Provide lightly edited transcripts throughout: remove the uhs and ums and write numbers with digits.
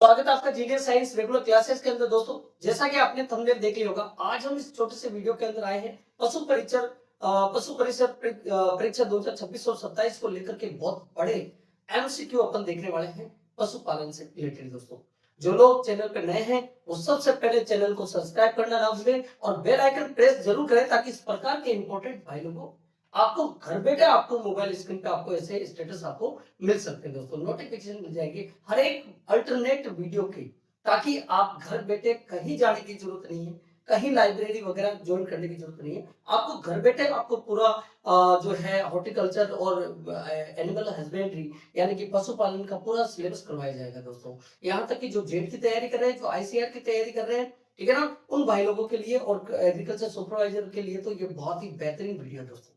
स्वागत है आपका जीनियस साइंस रेगुलर क्लासेस के अंदर। दोस्तों, जैसा कि आपने थंबनेल देख लिया होगा, आज हम इस छोटे से वीडियो के अंदर आए हैं पशु परिसर परीक्षा 2026 और 27 को लेकर के बहुत बड़े एमसीक्यू अपन देखने वाले हैं पशुपालन से रिलेटेड। दोस्तों, जो लोग चैनल पे नए हैं वो सबसे पहले चैनल को सब्सक्राइब करना ना भूलें और बेल आइकन प्रेस जरूर करें ताकि इस प्रकार के इंपॉर्टेंट फाइलों को आपको घर बैठे आपको मोबाइल स्क्रीन पे आपको ऐसे स्टेटस आपको मिल सकते हैं। दोस्तों, नोटिफिकेशन मिल जाएगी हर एक अल्टरनेट वीडियो की, ताकि आप घर बैठे कहीं जाने की जरूरत नहीं है, कहीं लाइब्रेरी वगैरह ज्वाइन करने की जरूरत नहीं है। आपको घर बैठे आपको पूरा जो है हॉर्टिकल्चर और एनिमल हस्बेंड्री यानी कि पशुपालन का पूरा सिलेबस करवाया जाएगा। दोस्तों, यहाँ तक कि जो जेड की तैयारी कर रहे हैं, जो आईसीआर की तैयारी कर रहे हैं, ठीक है ना, उन भाई लोगों के लिए और एग्रीकल्चर सुपरवाइजर के लिए तो ये बहुत ही बेहतरीन वीडियो है। दोस्तों,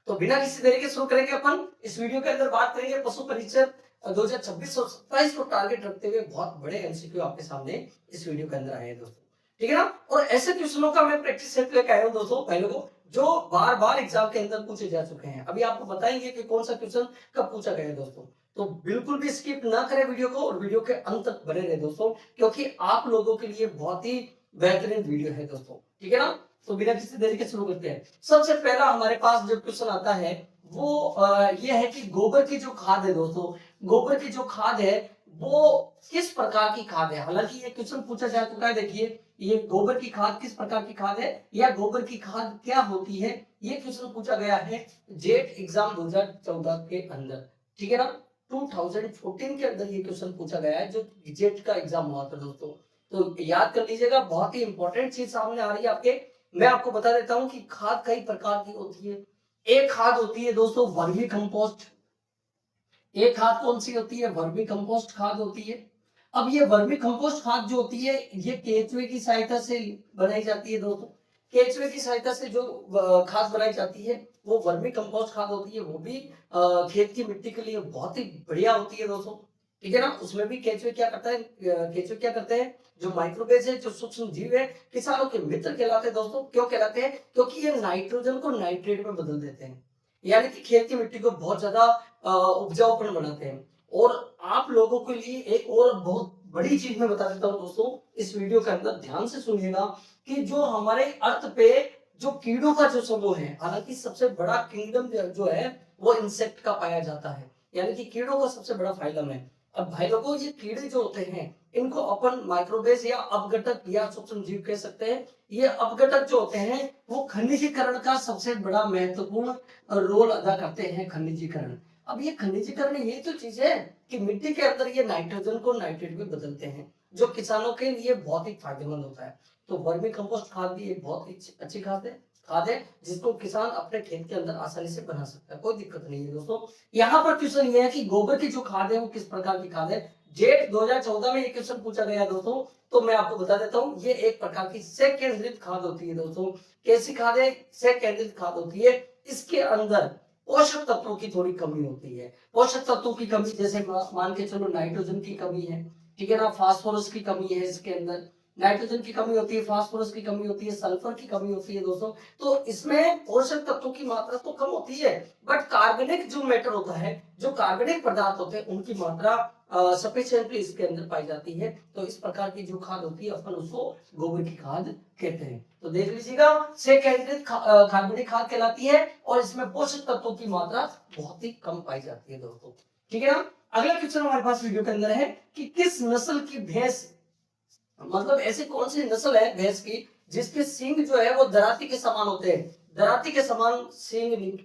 तो बिना किसी देरी के शुरू करेंगे। अपन इस वीडियो के अंदर बात करेंगे पशु परीक्षा 2026 और 27 को टारगेट रखते हुए बहुत बड़े एमसीक्यू आपके सामने इस वीडियो के अंदर आए हैं। दोस्तों, ठीक है ना, और ऐसे क्वेश्चनों का मैं प्रैक्टिस सेट लेके आया हूं दोस्तों पहले को, जो बार बार एग्जाम के अंदर पूछे जा चुके हैं। अभी आपको बताएंगे कि कौन सा क्वेश्चन कब पूछा गया है। दोस्तों, तो बिल्कुल भी स्किप ना करें वीडियो को और वीडियो के अंत तक बने रहे दोस्तों, क्योंकि आप लोगों के लिए बहुत ही बेहतरीन वीडियो है। दोस्तों, ठीक है ना, तो बिना किसी देरी के शुरू करते हैं। सबसे पहला हमारे पास जो क्वेश्चन आता है वो ये है कि गोबर की जो खाद है। दोस्तों, गोबर की जो खाद है वो किस प्रकार की खाद है। हालांकि ये क्वेश्चन पूछा जा चुका है। देखिए, ये गोबर की खाद किस प्रकार की खाद है या गोबर की खाद क्या होती है, ये क्वेश्चन पूछा गया है जेट एग्जाम 2014 के अंदर, ठीक है ना। 2014 के अंदर ये क्वेश्चन पूछा गया है जो जेट का एग्जाम हुआ था। दोस्तों, तो याद कर लीजिएगा, बहुत ही इंपॉर्टेंट चीज सामने आ रही है आपके। मैं आपको बता देता हूं कि खाद कई प्रकार की होती है। एक खाद होती है दोस्तों वर्मी कंपोस्ट। एक खाद कौन सी होती है? वर्मी कंपोस्ट खाद होती है। अब ये वर्मी कंपोस्ट खाद जो होती है ये केचुए की सहायता से बनाई जाती है। दोस्तों, केचुए की सहायता से जो खाद बनाई जाती है वो वर्मी कंपोस्ट खाद होती है। वो भी खेत की मिट्टी के लिए बहुत ही बढ़िया होती है। दोस्तों, ठीक है ना, उसमें भी केचुए क्या करता है, केचुए क्या करते हैं, जो माइक्रोबेज है, जो सूक्ष्म जीव है, किसानों के मित्र कहलाते हैं। दोस्तों, क्यों कहलाते हैं? क्योंकि ये नाइट्रोजन को नाइट्रेट में बदल देते हैं, यानी कि खेत की मिट्टी को बहुत ज्यादा उपजाऊपन बनाते हैं। और आप लोगों के लिए एक और बहुत बड़ी चीज मैं बता देता हूँ दोस्तों, इस वीडियो के अंदर ध्यान से सुनिएगा कि जो हमारे अर्थ पे जो कीड़ों का जो समूह है, हालांकि सबसे बड़ा किंगडम जो है वो इंसेक्ट का पाया जाता है, यानी कि कीड़ों का सबसे बड़ा फाइलम है। अब भाई लोगों, ये कीड़े जो होते हैं इनको अपन माइक्रोबेस या अपघटक या सूक्ष्म जीव कह सकते हैं। ये अपघटक जो होते हैं वो खनिजीकरण का सबसे बड़ा महत्वपूर्ण रोल अदा करते हैं। खनिजीकरण, अब ये खनिजीकरण ये तो चीज है कि मिट्टी के अंदर ये नाइट्रोजन को नाइट्रेट में बदलते हैं, जो किसानों के लिए बहुत ही फायदेमंद होता है। तो वर्मी कंपोस्ट खाद भी एक बहुत ही अच्छी खाद है जिसको किसान अपने खेत के अंदर आसानी से बना सकता है, कोई दिक्कत नहीं है। दोस्तों, यहाँ पर क्वेश्चन ये है कि गोबर की जो खाद है वो किस प्रकार की खाद है। जेट 2014 में ये क्वेश्चन पूछा गया दोस्तों, तो मैं आपको बता देता हूँ ये एक प्रकार की सेक केंद्रित खाद होती है। दोस्तों, कैसी खाद है? सेक केंद्रित खाद होती है। इसके अंदर पोषक तत्वों की थोड़ी कमी होती है। पोषक तत्वों की कमी जैसे मान के चलो नाइट्रोजन की कमी है, ठीक है ना, फास्फोरस की कमी है, इसके अंदर नाइट्रोजन की कमी होती है, फास्फोरस की कमी होती है, सल्फर की कमी होती है। दोस्तों, तो इसमें पोषक तत्वों की मात्रा तो कम होती है, बट कार्बनिक जो मैटर होता है, जो कार्बनिक पदार्थ होते हैं, उनकी मात्रा सफिशिएंटली इसके अंदर पाई जाती है। तो इस प्रकार की जो खाद होती है अपन उसको गोबर की खाद कहते हैं। तो देख लीजिएगा, से केंद्रित कार्बनिक खाद कहलाती है और इसमें पोषक तत्वों की मात्रा बहुत ही कम पाई जाती है। दोस्तों, ठीक है ना। अगला क्वेश्चन हमारे पास वीडियो के अंदर है कि किस नस्ल की भैंस, मतलब ऐसी कौन सी नस्ल है भैंस की जिसके सींग जो है वो दराती के समान होते हैं। दराती के समान सींग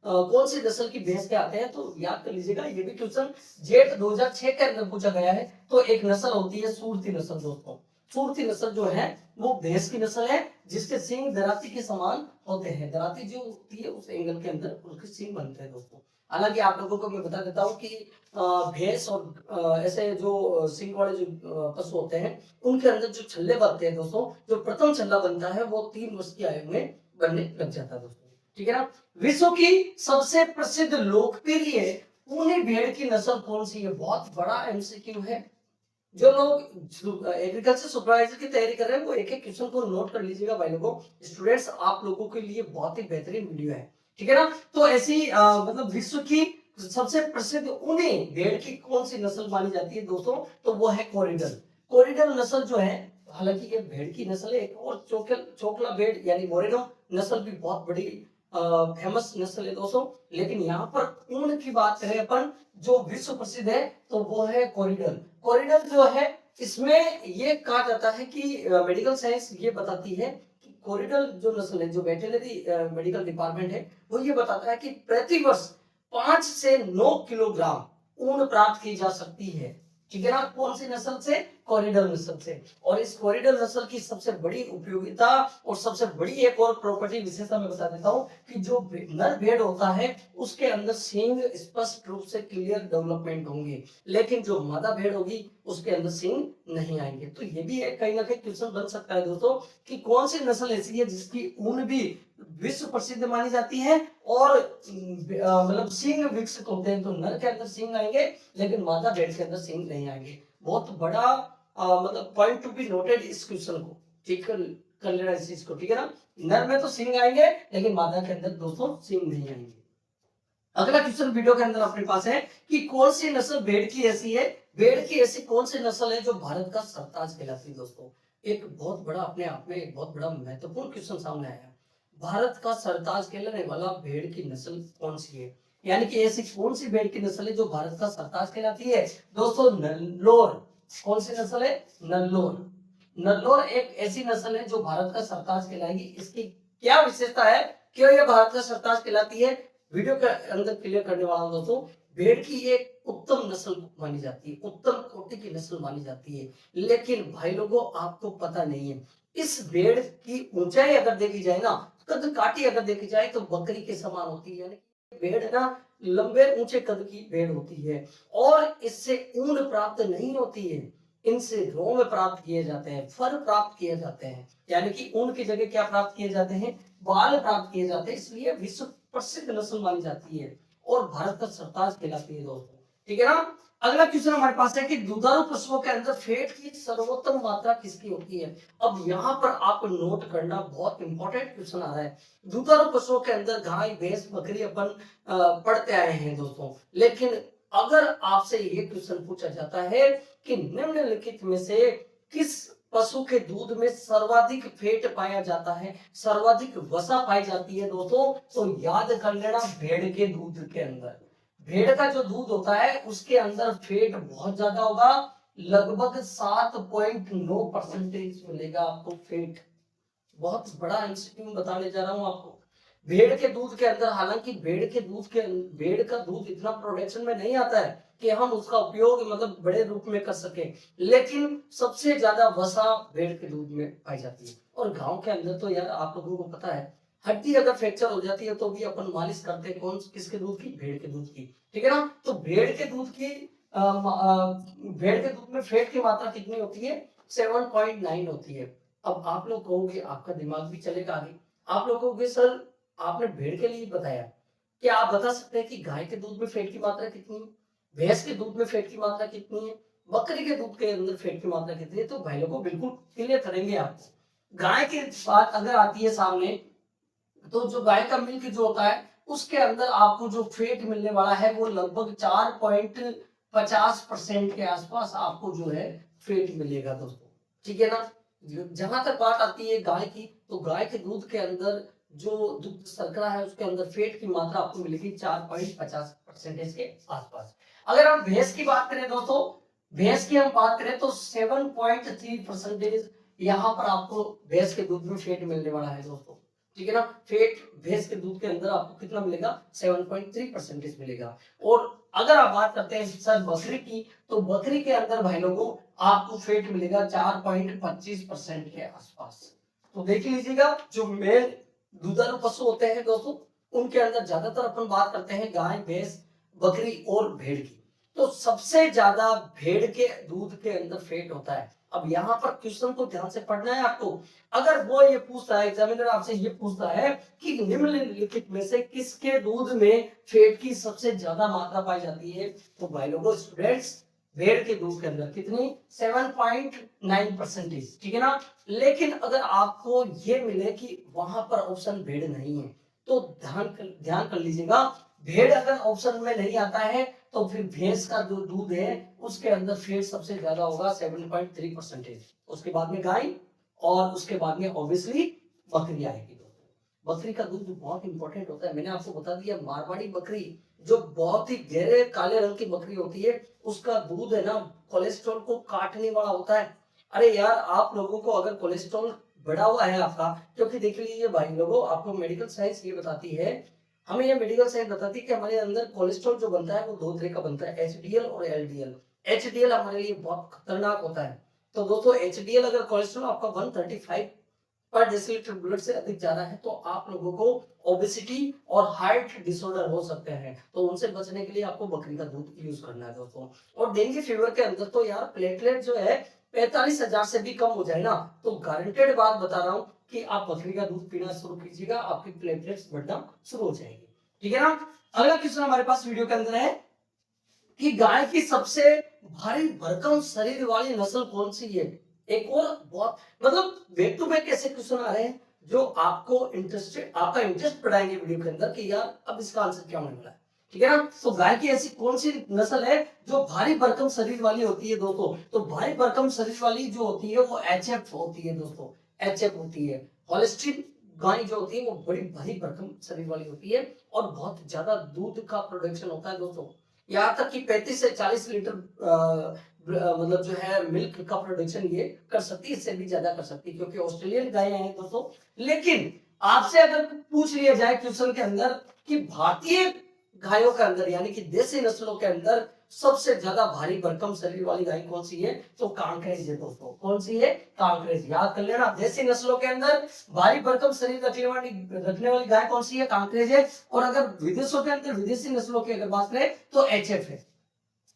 कौन सी नस्ल की भैंस के आते हैं? तो याद कर लीजिएगा, ये भी क्वेश्चन जेट 2006 के अंदर पूछा गया है। तो एक नस्ल होती है सूरती नस्ल। दोस्तों, सूरती नस्ल जो है वो भैंस की नस्ल है जिसके सींग दराती के समान होते हैं। दराती जो होती है उस एंगल के अंदर उसके सींग बनते हैं। दोस्तों, हालांकि आप लोगों को मैं बता देता हूँ कि भैंस और ऐसे जो सींग वाले जो पशु होते हैं उनके अंदर जो छल्ले बनते हैं दोस्तों, जो प्रथम छल्ला बनता है वो 3 वर्ष की आयु में बनने लग जाता है। दोस्तों, ठीक है ना। विश्व की सबसे प्रसिद्ध लोकप्रिय ऊनी भेड़ की नस्ल कौन सी है? बहुत बड़ा एमसीक्यू है। जो लोग एग्रीकल्चर सुपरवाइजर की तैयारी कर रहे हैं वो एक एक क्वेश्चन को नोट कर लीजिएगा भाई लोगों। स्टूडेंट्स, आप लोगों के लिए बहुत ही बेहतरीन वीडियो है, ठीक है ना। तो ऐसी मतलब विश्व की सबसे प्रसिद्ध ऊनी भेड़ की कौन सी नस्ल मानी जाती है दोस्तों, तो वो है कोरिडल। कोरिडल नस्ल जो है, हालांकि ये भेड़ की नस्ल है। एक और चोकला भेड़ यानी मोरेनो नस्ल भी बहुत बड़ी फेमस नस्ल है दोस्तों। लेकिन यहाँ पर ऊन की बात करें अपन, जो विश्व प्रसिद्ध है, तो वो है कोरिडल। कोरिडल जो है, इसमें ये कहा जाता है कि मेडिकल साइंस ये बताती है कि कोरिडल जो नस्ल है, जो वेटरनरी मेडिकल डिपार्टमेंट है, वो ये बताता है कि प्रति वर्ष 5 से 9 किलोग्राम ऊन प्राप्त की जा सकती है। ठीक है ना, कौन सी नस्ल से, कोरिडल नस्ल से। और इस कोरिडल नस्ल की सबसे बड़ी उपयोगिता और सबसे बड़ी एक और प्रॉपर्टी विशेषता मैं बता देता हूँ कि जो नर भेड़ होता है उसके अंदर सींग स्पष्ट रूप से क्लियर डेवलपमेंट होंगे, लेकिन जो मादा भेड़ होगी उसके अंदर सींग नहीं आएंगे। तो ये भी एक कहीं ना कहीं क्वेश्चन बन सकता है दोस्तों कि कौन सी नस्ल ऐसी है जिसकी ऊन भी विश्व प्रसिद्ध मानी जाती है और मतलब सींग विकसित होते हैं। तो नर के अंदर सींग आएंगे लेकिन मादा भेड़ के अंदर सींग नहीं आएंगे। बहुत बड़ा मतलब पॉइंट टू बी नोटेड इस क्वेश्चन को, ठीक कर लेना इस चीज को, ठीक है ना। नर में तो सींग आएंगे लेकिन मादा के अंदर दोस्तों सींग नहीं आएंगे। अगला क्वेश्चन वीडियो के अंदर अपने पास है कि कौन सी नस्ल भेड़ की ऐसी है, भेड़ की ऐसी कौन सी नस्ल है जो भारत का सरताज कहलाती है दोस्तों। एक बहुत बड़ा अपने आप में एक बहुत बड़ा महत्वपूर्ण क्वेश्चन सामने आया। भारत का सरताज कहलाने वाला भेड़ की नस्ल कौन सी है, यानी कि ऐसी कौन सी भेड़ की नस्ल है जो भारत का सरताज कहलाती है दोस्तों। नल्लोर। कौन सी नस्ल है, नल्लोर। नल्लोर एक ऐसी नस्ल है जो भारत का सरताज कहलाएगी। इसकी क्या विशेषता है, क्यों यह भारत का सरताज कहलाती है, वीडियो के अंदर क्लियर करने वाला हूं दोस्तों। भेड़ की एक उत्तम नस्ल मानी जाती है, उत्तम कोटि की नस्ल मानी जाती है। लेकिन भाई लोगों, आपको पता नहीं है, इस भेड़ की ऊंचाई अगर देखी जाए ना, कद काठी अगर देखी जाए तो बकरी के समान होती है। यानी भेड़ ना लंबे ऊंचे कद की भेड़ होती है और इससे ऊन प्राप्त नहीं होती है, इनसे रोम प्राप्त किए जाते हैं, फर प्राप्त किए जाते हैं। यानी कि ऊन की जगह क्या प्राप्त किए जाते हैं, बाल प्राप्त किए जाते हैं। इसलिए विश्व प्रसिद्ध नस्ल मानी जाती है और भारत का सरताज कहलाती है दोस्तों, ठीक है ना। अगला क्वेश्चन हमारे पास है कि दुधारू पशुओं के अंदर फैट की सर्वोत्तम मात्रा किसकी होती है। अब यहाँ पर आपको नोट करना बहुत इंपॉर्टेंट क्वेश्चन आ रहा है। दुधारू पशुओं के अंदर गाय, भैंस, बकरी अपन पढ़ते आए हैं दोस्तों। लेकिन अगर आपसे ये क्वेश्चन पूछा जाता है कि निम्नलिखित में से किस पशु के दूध में सर्वाधिक फैट पाया जाता है, सर्वाधिक वसा पाई जाती है दोस्तों, तो याद कर लेना भेड़ के दूध के अंदर। भेड़ का जो दूध होता है उसके अंदर फैट बहुत ज्यादा होगा, लगभग 7.9% मिलेगा आपको फैट। बहुत बड़ा एमसीक्यू बताने जा रहा हूं आपको। भेड़ के दूध के अंदर, हालांकि भेड़ का दूध इतना प्रोडक्शन में नहीं आता है कि हम उसका उपयोग मतलब बड़े रूप में कर सके, लेकिन सबसे ज्यादा वसा भेड़ के दूध में पाई जाती है। और गांव के अंदर तो यार आप लोगों को पता है, हड्डी अगर फ्रैक्चर हो जाती है तो भी अपन मालिश करते हैं, कौन किसके दूध की, भेड़ के दूध की, ठीक है ना। तो भेड़ के दूध में फैट की मात्रा कितनी होती है, 7.9 होती है। अब आप लोग कहोगे, आपका दिमाग भी चलेगा आगे, आप लोग कहोगे सर आपने भेड़ के लिए बताया, क्या आप बता सकते हैं कि गाय के दूध में फैट की मात्रा कितनी है, भैंस के दूध में फैट की मात्रा कितनी है, बकरी के दूध के अंदर फैट की मात्रा कितनी है। तो भाई लोगों बिल्कुल क्लियर करेंगे आपको। गाय की बात अगर आती है सामने, तो जो गाय का मिल्क जो होता है उसके अंदर आपको जो फैट मिलने वाला है वो लगभग 4.50% के आसपास आपको जो है फैट मिलेगा दोस्तों, ठीक है ना। जहां तक बात आती है गाय की, तो गाय के दूध के अंदर जो दुग्ध शर्करा है उसके अंदर फैट की मात्रा आपको मिलेगी 4.50% के आसपास। अगर हम भैंस की बात करें दोस्तों, भैंस की हम बात करें तो 7.3% यहाँ पर आपको भैंस के दूध में फैट मिलने वाला है दोस्तों, ठीक है ना। फैट भैंस के दूध के अंदर आपको कितना मिलेगा, 7.3% मिलेगा। और अगर आप बात करते हैं सर बकरी की, तो बकरी के अंदर भाई लोगों आपको फैट मिलेगा 4.25% के आसपास। तो देख लीजिएगा, जो मेल दुधारू पशु होते हैं दोस्तों, उनके अंदर ज्यादातर अपन बात करते हैं गाय, भैंस, बकरी और भेड़ की। तो सबसे ज्यादा भेड़ के दूध के अंदर फैट होता है। अब यहाँ पर क्वेश्चन को ध्यान से पढ़ना है आपको। अगर वो ये पूछता है, एग्जामिनर आपसे ये पूछता है कि निम्नलिखित में से किसके दूध में फैट की सबसे ज्यादा मात्रा पाई जाती है, तो भाई लोगों स्टूडेंट्स भेड़ के दूध के अंदर कितनी, 7.9%, ठीक है ना। लेकिन अगर आपको ये मिले कि वहां पर ऑप्शन भेड़ नहीं है, तो ध्यान कर लीजिएगा, भेड़ अगर ऑप्शन में नहीं आता है तो फिर भैंस का जो दूध है उसके अंदर फैट सबसे ज्यादा होगा 7.3%। उसके बाद में गाय और उसके बाद में ऑब्वियसली बकरी आएगी। बकरी का दूध बहुत इंपॉर्टेंट होता है। मैंने आपको बता दिया मारवाड़ी बकरी जो बहुत ही गहरे काले रंग की बकरी होती है उसका दूध है ना कोलेस्ट्रॉल को काटने वाला होता है। अरे यार आप लोगों को अगर कोलेस्ट्रॉल बढ़ा हुआ है आपका, क्योंकि देख लीजिए भाई लोगों आपको मेडिकल साइंस ये बताती है, हमें ये मेडिकल साइंस बताती है कि हमारे अंदर कोलेस्ट्रॉल जो बनता है वो दो तरह का बनता है, एचडीएल और एलडीएल। एचडीएल हमारे लिए बहुत खतरनाक होता है। तो दोस्तों एचडीएल अगर कोलेस्ट्रॉल आपका 135 पर डेसिलीटर ब्लड से अधिक ज्यादा है तो आप लोगों को ओबेसिटी और हार्ट डिसऑर्डर हो सकते हैं। तो उनसे बचने के लिए आपको बकरी का दूध यूज करना है दोस्तों। और डेंगू फीवर के अंदर तो यार प्लेटलेट जो है 45,000 से भी कम हो जाए ना तो गारंटेड बात बता रहा हूँ कि आप बकरी का दूध पीना शुरू कीजिएगा, आपकी प्लेटलेट्स बढ़ना शुरू हो जाएगी। ठीक है ना। अगला क्वेश्चन हमारे पास वीडियो के अंदर है कि गाय की सबसे भारी भरकम शरीर वाली नस्ल कौन सी है। एक और बहुत मतलब बैक टू बैक ऐसे क्वेश्चन आ रहे हैं जो आपको आपका इंटरेस्ट बढ़ाएंगे वीडियो के अंदर कि यार अब इसका आंसर क्या होने वाला है। ठीक है ना। तो गाय की ऐसी कौन सी नस्ल है जो भारी भरकम शरीर वाली होती है दोस्तों। तो भारी भरकम शरीर वाली जो होती है वो एचएफ होती है दोस्तों, एचएफ होती है। हॉलिस्टीन गाय जो होती है वो बड़ी भारी भरकम शरीर वाली होती है और बहुत ज्यादा दूध का प्रोडक्शन होता है दोस्तों। यहाँ तक कि 35 से 40 लीटर मतलब जो है मिल्क का प्रोडक्शन ये कर सकती है, इससे भी ज्यादा कर सकती है क्योंकि ऑस्ट्रेलियन गायें हैं दोस्तों। लेकिन आपसे अगर पूछ लिया जाए क्वेश्चन के अंदर कि भारतीय गायों के अंदर यानी कि देसी नस्लों के अंदर सबसे ज्यादा भारी भरकम शरीर वाली गाय कौन सी है तो कांकरेज है दोस्तों। कौन सी है? कांकरेज। याद कर लेना देसी नस्लों के अंदर भारी भरकम शरीर रखने वाली गाय कौन सी है? कांकरेज है। और अगर विदेशों के अंदर विदेशी नस्लों की अगर बात करें तो एचएफ है,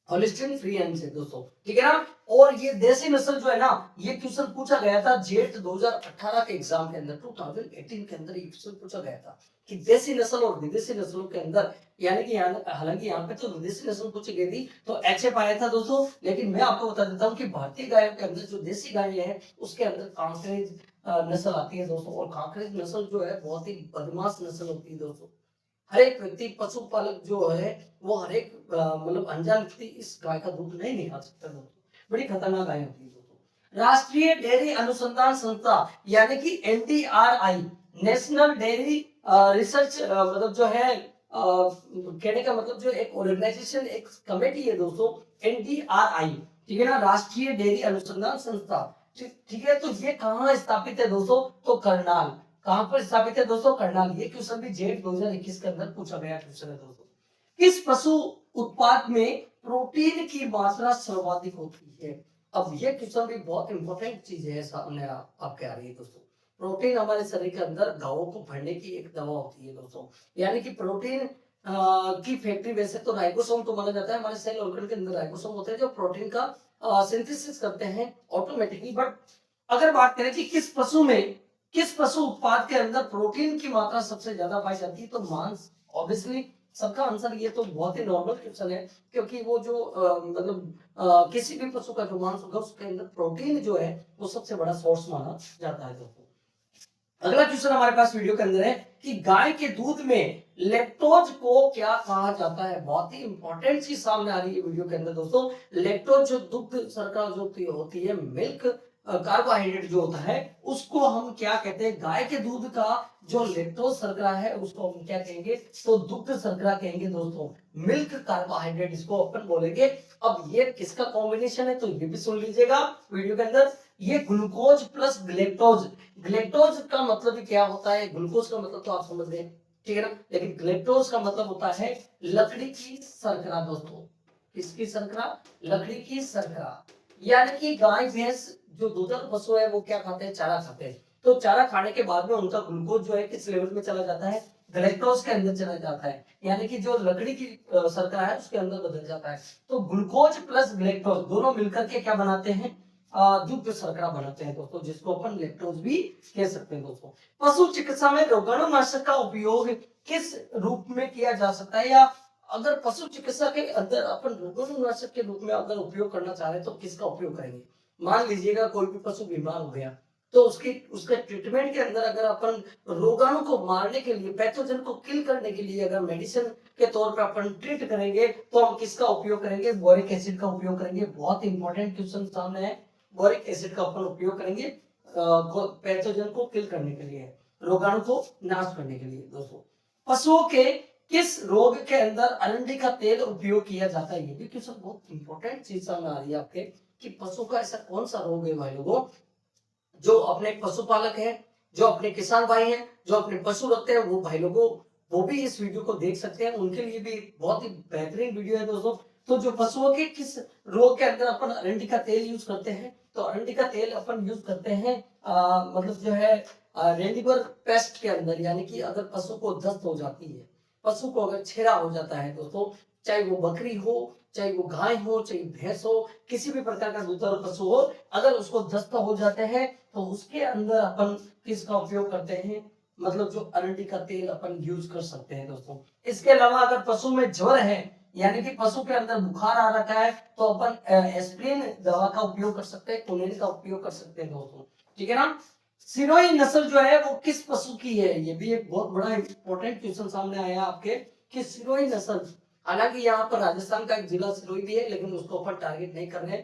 हॉलिस्टीन फ्रीजियन से दोस्तों। ठीक है ना। और ये देसी नस्ल जो है ना ये क्वेश्चन पूछा गया था जेट 2018 के एग्जाम के अंदर, 2018 के अंदर ये क्वेश्चन पूछा गया था कि देसी नस्ल और विदेशी नस्लों के अंदर यानी कि हालांकि यहाँ पे तो विदेशी नस्ल पूछी गई थी तो एचएफ आया था दोस्तों। लेकिन मैं आपको बता देता हूँ कि भारतीय गायों के अंदर जो देसी गाय है उसके अंदर कांकरेज नस्ल आती है दोस्तों। और कांकरेज नस्ल जो है बहुत ही बदमाश नस्ल होती है दोस्तों। हर एक व्यक्ति पशुपालक जो है वो हर एक मतलब अनजान व्यक्ति इस गाय का दूध नहीं निकाल सकता दोस्तों। बड़ी खतरनाक गाय होती है दोस्तों। राष्ट्रीय डेयरी अनुसंधान संस्था यानी कि एनडीआरआई, नेशनल डेयरी रिसर्च मतलब जो है कहने का मतलब जो एक ऑर्गेनाइजेशन एक कमेटी है दोस्तों एनडीआरआई। ठीक है ना, राष्ट्रीय डेयरी अनुसंधान संस्था। ठीक है। तो ये कहाँ स्थापित है दोस्तों? तो करनाल। कहां पर स्थापित है दोस्तों? करनाल। ये क्वेश्चन भी जेट 2021 के अंदर पूछा गया क्वेश्चन है दोस्तों। किस पशु उत्पाद में प्रोटीन की मात्रा सर्वाधिक होती है? अब ये क्वेश्चन भी बहुत इंपॉर्टेंट चीज है सामने आपके आ रही है दोस्तों। प्रोटीन हमारे शरीर के अंदर घावों को भरने की एक दवा होती है दोस्तों। यानी कि प्रोटीन की फैक्ट्री वैसे तो राइबोसोम तो माना जाता है, हमारे सेल ऑर्गन के अंदर राइबोसोम होते हैं जो प्रोटीन का सिंथेसिस करते हैं ऑटोमेटिकली। बट अगर बात करें कि किस पशु उत्पाद के अंदर प्रोटीन की मात्रा सबसे ज्यादा पाई जाती है तो मांस। ऑब्वियसली सबका आंसर ये तो बहुत ही नॉर्मल क्वेश्चन है क्योंकि वो जो मतलब किसी भी पशु का जो मांस होगा उसके अंदर प्रोटीन जो है वो सबसे बड़ा सोर्स माना जाता है दोस्तों। अगला क्वेश्चन हमारे पास वीडियो के अंदर है कि गाय के दूध में लैक्टोज को क्या कहा जाता है? बहुत ही इंपॉर्टेंट चीज सामने आ रही है वीडियो के अंदर दोस्तों। लैक्टोज जो दुग्ध शर्करा जो होती है मिल्क कार्बोहाइड्रेट जो होता है उसको हम क्या कहते हैं? गाय के दूध का जो लैक्टोज शर्करा है उसको हम क्या कहेंगे? तो दुग्ध शर्करा कहेंगे दोस्तों। मिल्क कार्बोहाइड्रेट इसको अपन बोलेंगे। अब ये किसका कॉम्बिनेशन है तो ये भी सुन लीजिएगा वीडियो के अंदर। ये ग्लूकोज प्लस ग्लेक्टोज। ग्लेक्टोज का मतलब क्या होता है? ग्लूकोज का मतलब तो आप समझ गए, ठीक है ना। लेकिन ग्लेक्टोज का मतलब होता है लकड़ी की शर्करा दोस्तों। किसकी शर्करा? लकड़ी की शर्करा। यानी कि गाय भैंस जो दूधारू पशु है वो क्या खाते हैं? चारा खाते हैं। तो चारा खाने के बाद में उनका ग्लूकोज जो है किस लेवल में चला जाता है? ग्लेक्टोज के अंदर चला जाता है। यानी कि जो लकड़ी की शर्करा है उसके अंदर बदल जाता है। तो ग्लूकोज प्लस ग्लेक्टोज दोनों मिलकर के क्या बनाते हैं? दुग्ध शर्करा बनाते हैं दोस्तों, जिसको अपन लैक्टोज भी कह सकते हैं दोस्तों। पशु चिकित्सा में रोगाणुनाशक का उपयोग किस रूप में किया जा सकता है? या अगर पशु चिकित्सा के अंदर अपन रोगाणुनाशक के रूप में अगर उपयोग करना चाह रहे हैं तो किसका उपयोग करेंगे? मान लीजिएगा कोई भी पशु बीमार हो गया तो उसके ट्रीटमेंट के अंदर अगर अपन रोगाणु को मारने के लिए, पैथोजन को किल करने के लिए अगर मेडिसिन के तौर पे अपन ट्रीट करेंगे तो हम किसका उपयोग करेंगे? बोरिक एसिड का उपयोग करेंगे। बहुत इंपॉर्टेंट क्वेश्चन सामने है। बोरिक एसिड का अपन उपयोग करेंगे पैथोजन को किल करने के लिए, रोगाणु को नाश करने के लिए। दोस्तों, पशुओं के किस रोग के अंदर अरंडी का तेल उपयोग किया जाता है? ये भी क्वेश्चन बहुत इंपॉर्टेंट चीज सामने आ रही है आपके, कि पशु का ऐसा कौन सा रोग है भाई लोगों, जो अपने पशुपालक हैं, जो अपने किसान भाई हैं, जो अपने पशु रखते हैं, वो भाई लोगों वो भी इस वीडियो को देख सकते हैं। उनके लिए भी बहुत ही बेहतरीन वीडियो है दोस्तों। तो जो पशुओं के किस रोग के अंदर अपन अरंडी का तेल यूज करते हैं, तो अरंडी का तेल अपन यूज करते हैं मतलब जो है रेंडिवर पेस्ट के अंदर, यानी कि अगर पशु को दस्त हो जाती है, पशु को अगर छेड़ा हो जाता है दोस्तों, चाहे वो बकरी हो, चाहे वो गाय हो, चाहे भैंस हो, किसी भी प्रकार का दूसरा पशु हो, अगर उसको दस्त हो जाते हैं तो उसके अंदर अपन किसका उपयोग करते हैं? मतलब जो अरंडी का तेल अपन यूज कर सकते हैं दोस्तों। इसके अलावा अगर पशु में ज्वर है, यानी कि पशु के अंदर बुखार आ रखा है, तो अपन एस्प्रिन दवा का उपयोग कर सकते हैं, क्लोनिन का उपयोग कर सकते हैं दोस्तों। ठीक है ना। सिरोही नस्ल जो है वो किस पशु की है? ये भी एक बहुत बड़ा इंपॉर्टेंट क्वेश्चन सामने आया आपके, कि सिरोही नस्ल, हालांकि यहाँ पर राजस्थान का एक जिला सिरोही भी है, लेकिन उसको अपन टारगेट नहीं कर रहे,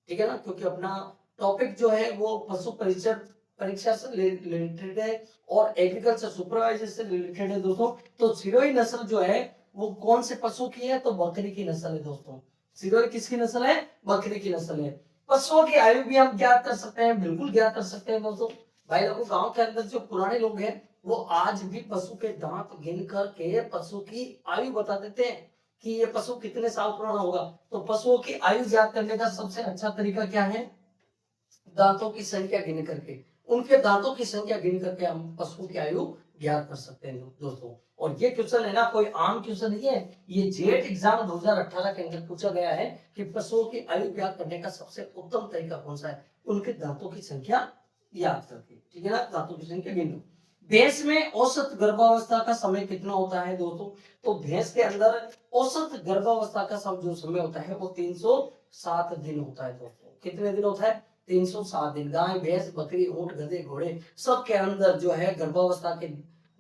ठीक है ना, क्योंकि अपना टॉपिक जो है वो पशु परीक्षा से रिलेटेड है और एग्रीकल्चर सुपरवाइजर से रिलेटेड है दोस्तों। तो सिरोही नस्ल जो है वो कौन से पशु की है? तो बकरी की नस्ल है दोस्तों। सिरोही किसकी नस्ल है? बकरी की नस्ल है। पशुओं की आयु भी हम ज्ञात कर सकते हैं, बिल्कुल ज्ञात कर सकते हैं दोस्तों। भाई लोगों, गांव के अंदर जो पुराने लोग हैं वो आज भी पशु के दांत गिन करके पशु की आयु बता देते हैं कि ये पशु कितने साल पुराना होगा। तो पशुओं की आयु ज्ञात करने का सबसे अच्छा तरीका क्या है? दांतों की संख्या गिन करके, उनके दांतों की संख्या गिन करके हम पशुओं की आयु ज्ञात कर सकते हैं दोस्तों। और ये क्वेश्चन है ना, कोई आम क्वेश्चन नहीं है, ये जेट एग्जाम 2018 के अंदर पूछा गया है कि पशुओं की आयु ज्ञात करने का सबसे उत्तम तरीका कौन सा है? उनके दांतों की संख्या याद करके, ठीक है ना, दांतों की संख्या गिनो। भैंस में औसत गर्भावस्था का समय कितना होता है दोस्तों? तो भैंस के अंदर औसत गर्भावस्था का जो समय होता है वो 307 दिन होता है दोस्तों। कितने दिन होता है? 307 दिन। गाय, भैंस, बकरी, ऊंट, गधे, घोड़े, सब के अंदर जो है गर्भावस्था के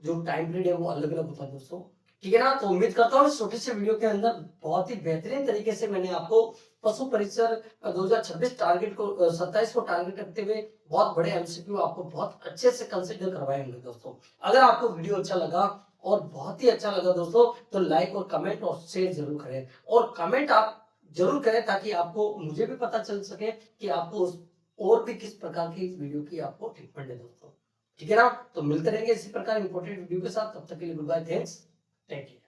जो टाइम पीरियड है वो अलग अलग होता है दोस्तों। ठीक है ना। तो उम्मीद करता हूँ इस छोटे से वीडियो के अंदर बहुत ही बेहतरीन तरीके से मैंने आपको पशु परीक्षण 2026 टारगेट को 27 को टारगेट रखते हुए बहुत बड़े एमसीक्यू आपको बहुत अच्छे से कंसिडर करवाए होंगे दोस्तों। अगर आपको वीडियो अच्छा लगा और बहुत ही अच्छा लगा दोस्तों, तो लाइक और कमेंट और शेयर जरूर करें, और कमेंट आप जरूर करें ताकि आपको, मुझे भी पता चल सके कि आपको और भी किस प्रकार की वीडियो की आपको ट्रीटमेंट है दोस्तों। ठीक है ना। तो मिलते रहेंगे इसी प्रकार इंपॉर्टेंट वीडियो के साथ। तब तक के लिए goodbye, thanks, take care.